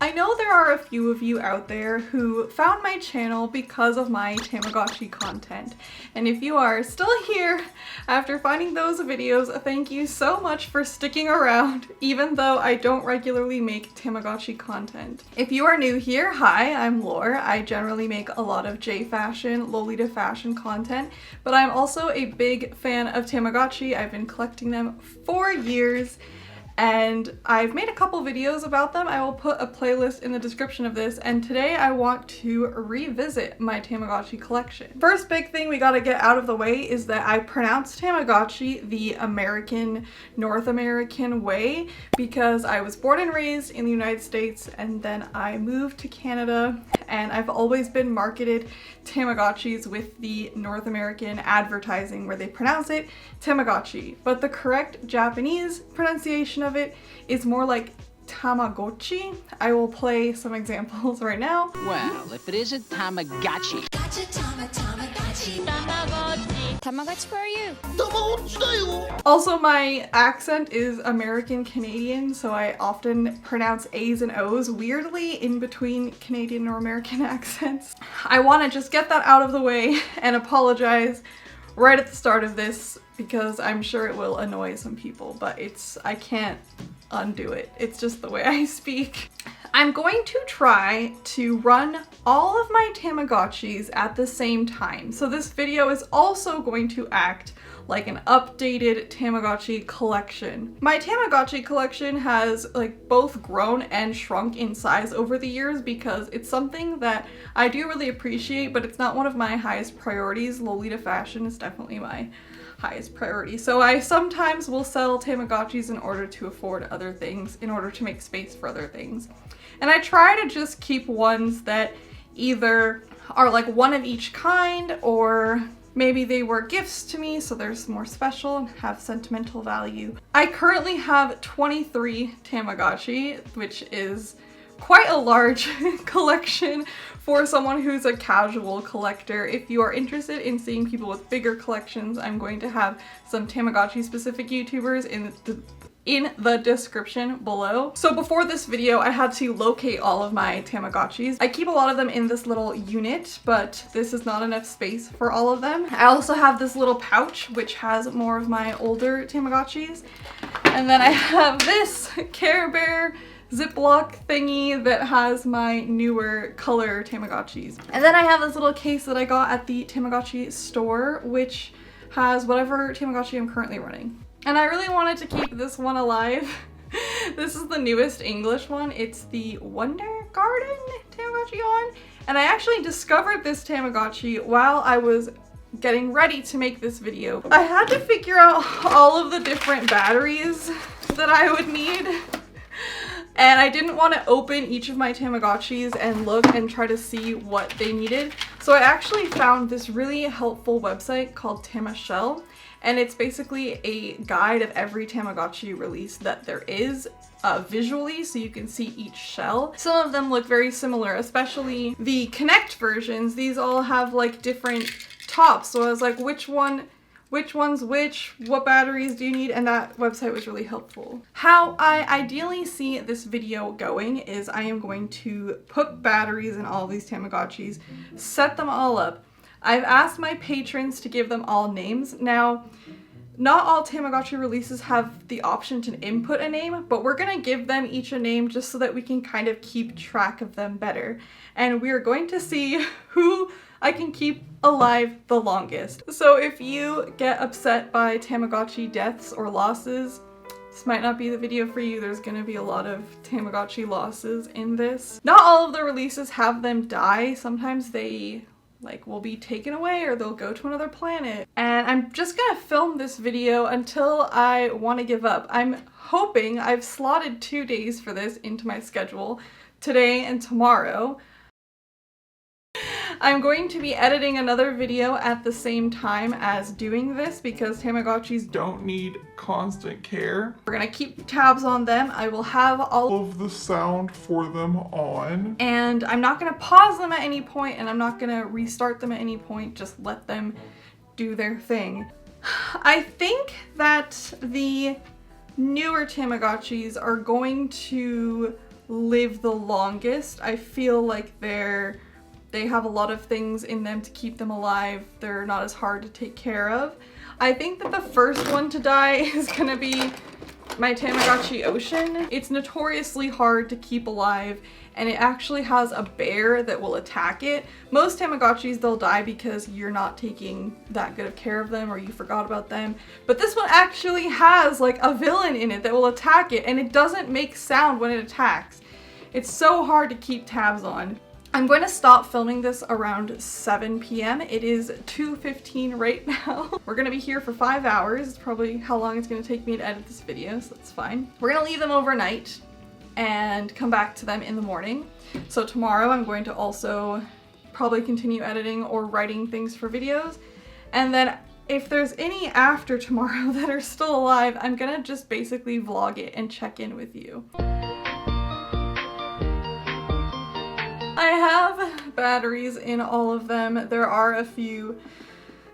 I know there are a few of you out there who found my channel because of my Tamagotchi content. And if you are still here after finding those videos, thank you so much for sticking around, even though I don't regularly make Tamagotchi content. If you are new here, hi, I'm Lore. I generally make a lot of J-fashion, Lolita fashion content, but I'm also a big fan of Tamagotchi. I've been collecting them for years. And I've made a couple videos about them. I will put a playlist in the description of this, and today I want to revisit my Tamagotchi collection. First big thing we gotta get out of the way is that I pronounce Tamagotchi the North American way because I was born and raised in the United States and then I moved to Canada, and I've always been marketed Tamagotchis with the North American advertising where they pronounce it Tamagotchi. But the correct Japanese pronunciation of it is more like Tamagotchi. I will play some examples right now. Well, if it isn't Tamagotchi. Gotcha, Tamagotchi. Tamagotchi for you. Also, my accent is American Canadian, so I often pronounce A's and O's weirdly in between Canadian or American accents. I want to just get that out of the way and apologize right at the start of this because I'm sure it will annoy some people, but I can't undo it. It's just the way I speak. I'm going to try to run all of my Tamagotchis at the same time. So this video is also going to act like an updated Tamagotchi collection. My Tamagotchi collection has both grown and shrunk in size over the years because it's something that I do really appreciate, but it's not one of my highest priorities. Lolita fashion is definitely my highest priority. So I sometimes will sell Tamagotchis in order to afford other things, in order to make space for other things. And I try to just keep ones that either are like one of each kind, or maybe they were gifts to me, so they're more special and have sentimental value. I currently have 23 Tamagotchi, which is quite a large collection for someone who's a casual collector. If you are interested in seeing people with bigger collections, I'm going to have some Tamagotchi specific YouTubers in the description below. So before this video, I had to locate all of my Tamagotchis. I keep a lot of them in this little unit, but this is not enough space for all of them. I also have this little pouch, which has more of my older Tamagotchis. And then I have this Care Bear Ziploc thingy that has my newer color Tamagotchis. And then I have this little case that I got at the Tamagotchi store, which has whatever Tamagotchi I'm currently running. And I really wanted to keep this one alive. This is the newest English one. It's the Wonder Garden Tamagotchi one. And I actually discovered this Tamagotchi while I was getting ready to make this video. I had to figure out all of the different batteries that I would need. And I didn't want to open each of my Tamagotchis and look and try to see what they needed. So I actually found this really helpful website called Tamashell. And it's basically a guide of every Tamagotchi release that there is visually, so you can see each shell. Some of them look very similar, especially the Connect versions. These all have like different tops. So I was like, which one's which, what batteries do you need? And that website was really helpful. How I ideally see this video going is I am going to put batteries in all of these Tamagotchis, set them all up. I've asked my patrons to give them all names. Now, not all Tamagotchi releases have the option to input a name, but we're gonna give them each a name just so that we can kind of keep track of them better. And we are going to see who I can keep alive the longest. So if you get upset by Tamagotchi deaths or losses, this might not be the video for you. There's gonna be a lot of Tamagotchi losses in this. Not all of the releases have them die. Sometimes they will be taken away or they'll go to another planet. And I'm just gonna film this video until I want to give up. I'm hoping I've slotted 2 days for this into my schedule, today and tomorrow. I'm going to be editing another video at the same time as doing this because Tamagotchis don't need constant care. We're gonna keep tabs on them. I will have all of the sound for them on. And I'm not gonna pause them at any point and I'm not gonna restart them at any point. Just let them do their thing. I think that the newer Tamagotchis are going to live the longest. I feel like they have a lot of things in them to keep them alive. They're not as hard to take care of. I think that the first one to die is gonna be my Tamagotchi Ocean. It's notoriously hard to keep alive, and it actually has a bear that will attack it. Most Tamagotchis, they'll die because you're not taking that good of care of them or you forgot about them. But this one actually has like a villain in it that will attack it, and it doesn't make sound when it attacks. It's so hard to keep tabs on. I'm going to stop filming this around 7 p.m. It is 2:15 right now. We're going to be here for 5 hours. It's probably how long it's going to take me to edit this video, so that's fine. We're going to leave them overnight and come back to them in the morning. So tomorrow I'm going to also probably continue editing or writing things for videos. And then if there's any after tomorrow that are still alive, I'm going to just basically vlog it and check in with you. I have batteries in all of them. There are a few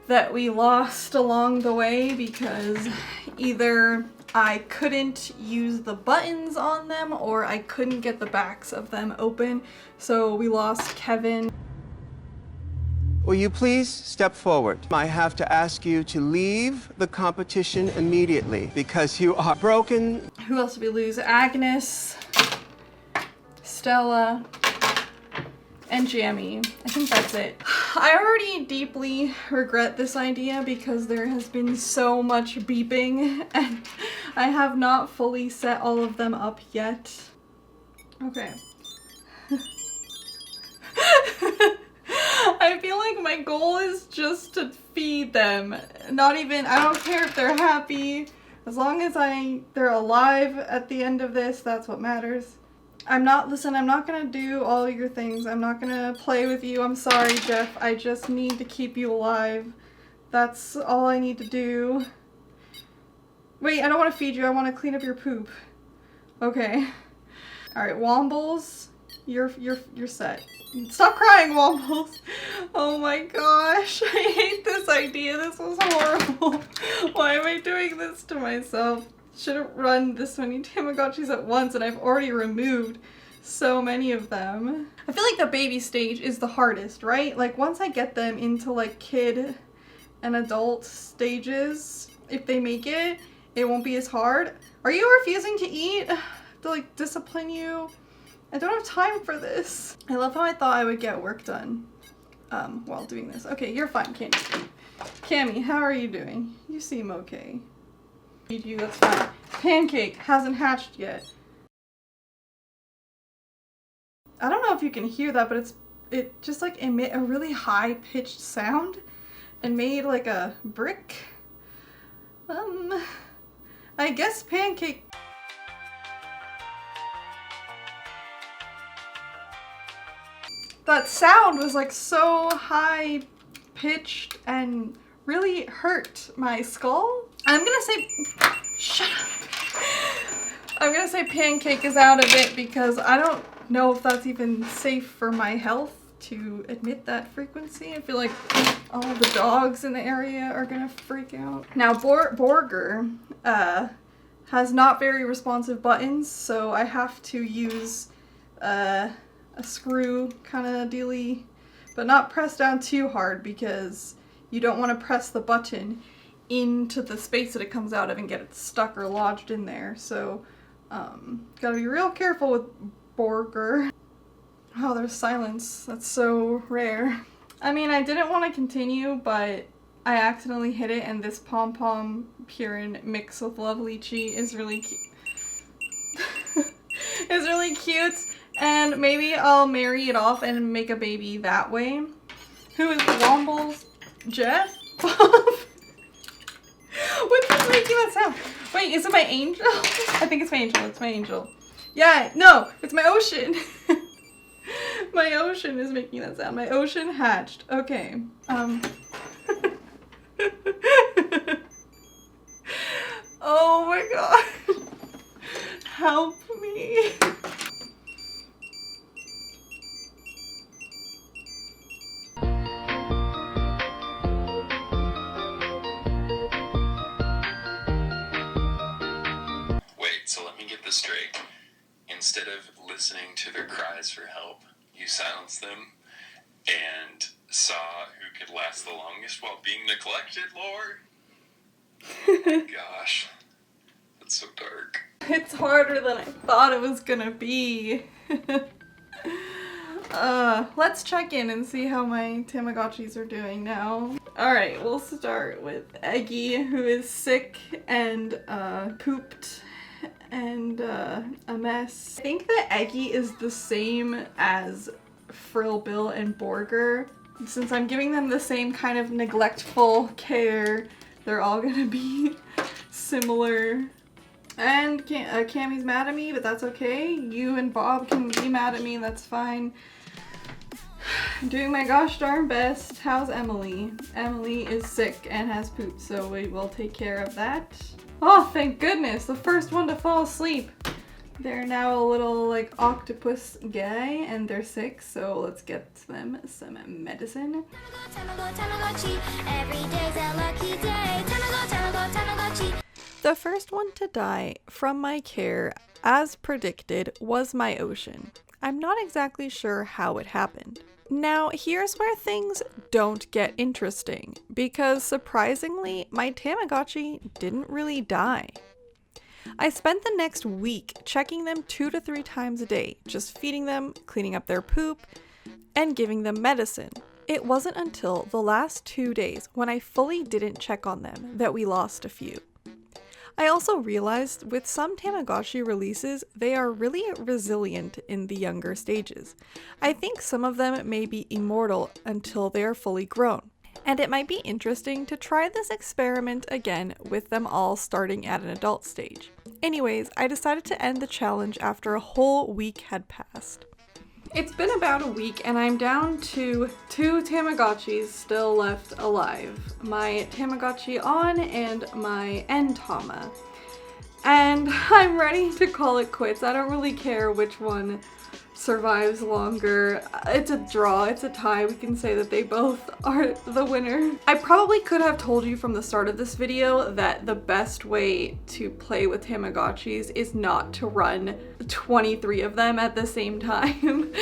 that we lost along the way because either I couldn't use the buttons on them or I couldn't get the backs of them open. So we lost Kevin. Will you please step forward? I have to ask you to leave the competition immediately because you are broken. Who else did we lose? Agnes, Stella, and Jamie. I think that's it. I already deeply regret this idea because there has been so much beeping and I have not fully set all of them up yet. Okay. I feel like my goal is just to feed them. Not even, I don't care if they're happy. As long as they're alive at the end of this, that's what matters. Listen, I'm not gonna do all your things. I'm not gonna play with you. I'm sorry, Jeff. I just need to keep you alive. That's all I need to do. Wait, I don't want to feed you. I want to clean up your poop. Okay. Alright, Wombles, you're set. Stop crying, Wombles. Oh my gosh. I hate this idea. This was horrible. Why am I doing this to myself? Shouldn't run this many Tamagotchis at once, and I've already removed so many of them. I feel like the baby stage is the hardest, right? Like once I get them into like kid and adult stages, if they make it, it won't be as hard. Are you refusing to eat? To like discipline you? I don't have time for this. I love how I thought I would get work done while doing this. Okay, you're fine, Cammy. Cammy, how are you doing? You seem okay. Feed you, that's fine. Pancake hasn't hatched yet. I don't know if you can hear that, but it just like emit a really high pitched sound and made like a brick. I guess Pancake. That sound was like so high pitched and really hurt my skull. I'm gonna say, shut up. I'm gonna say Pancake is out of it because I don't know if that's even safe for my health to admit that frequency. I feel like all the dogs in the area are gonna freak out. Now Borger has not very responsive buttons, so I have to use a screw kind of dealy, but not press down too hard because you don't want to press the button into the space that it comes out of and get it stuck or lodged in there. So gotta be real careful with Borger. Oh, there's silence. That's so rare. I mean, I didn't want to continue, but I accidentally hit it, and this Pom Pom Purin mix with Lovelychi is really cute. It's really cute, and maybe I'll marry it off and make a baby that way. Who is Wombles? Jeff? What's making that sound? Wait, is it my angel? I think it's my angel. It's my angel. Yeah, no, it's my ocean. My ocean is making that sound. My ocean hatched. Okay. Oh my god. Help me. Wait, so let me get this straight. Instead of listening to their cries for help. You silenced them and saw who could last the longest while being neglected, Lord. Oh my gosh. That's so dark. It's harder than I thought it was gonna be. Let's check in and see how my Tamagotchis are doing now. Alright, we'll start with Eggy, who is sick and pooped and a mess. I think that Eggy is the same as Frillbill and Borger. Since I'm giving them the same kind of neglectful care, they're all gonna be similar. And Cammy's mad at me, but that's okay. You and Bob can be mad at me, that's fine. I'm doing my gosh darn best. How's Emily? Emily is sick and has poop, so we will take care of that. Oh, thank goodness, the first one to fall asleep. They're now a little like octopus guy and they're sick, so let's get them some medicine. Tamagotchi, every day's a lucky day. Tamagotchi. The first one to die from my care, as predicted, was my Ocean. I'm not exactly sure how it happened. Now, here's where things don't get interesting, because surprisingly, my Tamagotchi didn't really die. I spent the next week checking them 2 to 3 times a day, just feeding them, cleaning up their poop, and giving them medicine. It wasn't until the last 2 days, when I fully didn't check on them, that we lost a few. I also realized with some Tamagotchi releases, they are really resilient in the younger stages. I think some of them may be immortal until they are fully grown. And it might be interesting to try this experiment again with them all starting at an adult stage. Anyways, I decided to end the challenge after a whole week had passed. It's been about a week and I'm down to 2 Tamagotchis still left alive. My Tamagotchi On and my N-Tama. And I'm ready to call it quits. I don't really care which one survives longer. It's a draw, it's a tie. We can say that they both are the winner. I probably could have told you from the start of this video that the best way to play with Tamagotchis is not to run 23 of them at the same time.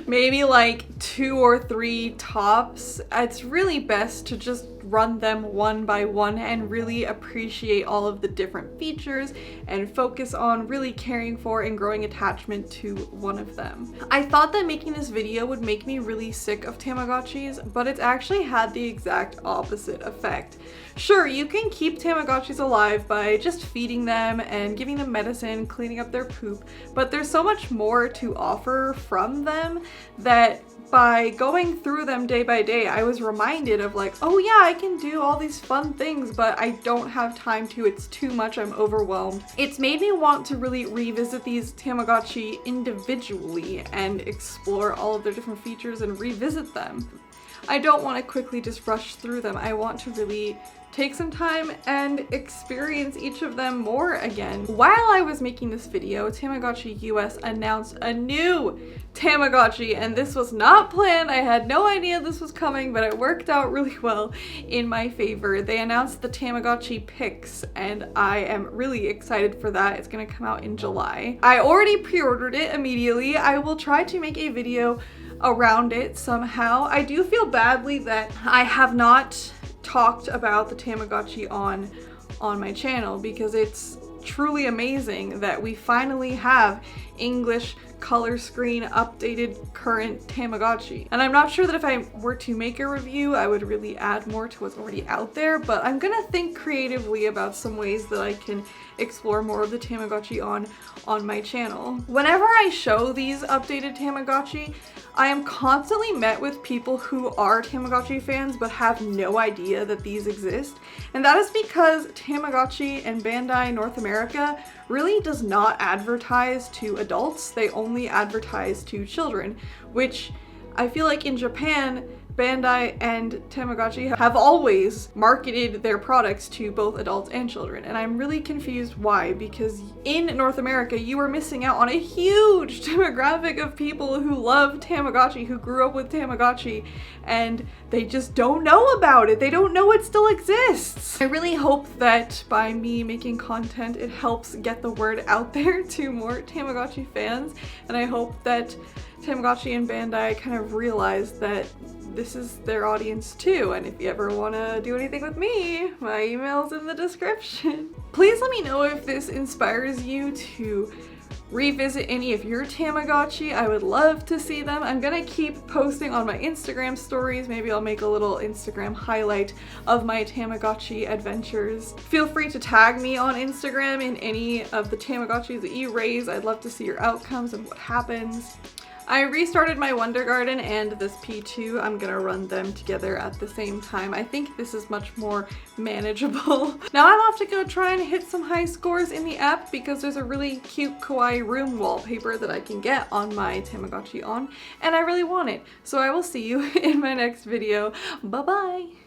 Maybe like 2 or 3 tops. It's really best to just run them one by one and really appreciate all of the different features and focus on really caring for and growing attachment to one of them. I thought that making this video would make me really sick of Tamagotchis, but it's actually had the exact opposite effect. Sure, you can keep Tamagotchis alive by just feeding them and giving them medicine, cleaning up their poop, but there's so much more to offer from them that by going through them day by day, I was reminded of like, oh yeah, I can do all these fun things, but I don't have time to, it's too much, I'm overwhelmed. It's made me want to really revisit these Tamagotchi individually and explore all of their different features and revisit them. I don't want to quickly just rush through them. I want to really take some time and experience each of them more again. While I was making this video, Tamagotchi US announced a new Tamagotchi, and this was not planned. I had no idea this was coming, but it worked out really well in my favor. They announced the Tamagotchi Pix, and I am really excited for that. It's gonna come out in July. I already pre-ordered it immediately. I will try to make a video around it somehow. I do feel badly that I have not talked about the Tamagotchi on my channel, because it's truly amazing that we finally have English color screen updated current Tamagotchi. And I'm not sure that if I were to make a review I would really add more to what's already out there, but I'm gonna think creatively about some ways that I can explore more of the Tamagotchi on my channel. Whenever I show these updated Tamagotchi, I am constantly met with people who are Tamagotchi fans but have no idea that these exist. And that is because Tamagotchi and Bandai North America really does not advertise to adults. They only advertise to children, which I feel like in Japan, Bandai and Tamagotchi have always marketed their products to both adults and children, and I'm really confused why, because in North America you are missing out on a huge demographic of people who love Tamagotchi, who grew up with Tamagotchi, and they just don't know about it. They don't know it still exists. I really hope that by me making content it helps get the word out there to more Tamagotchi fans, and I hope that Tamagotchi and Bandai kind of realize that this is their audience too, and if you ever want to do anything with me, my email's in the description. Please let me know if this inspires you to revisit any of your Tamagotchi. I would love to see them. I'm gonna keep posting on my Instagram stories. Maybe I'll make a little Instagram highlight of my Tamagotchi adventures. Feel free to tag me on Instagram in any of the Tamagotchis that you raise. I'd love to see your outcomes and what happens. I restarted my Wonder Garden and this P2. I'm gonna run them together at the same time. I think this is much more manageable. Now I'm off to go try and hit some high scores in the app because there's a really cute kawaii room wallpaper that I can get on my Tamagotchi and I really want it. So I will see you in my next video. Bye bye!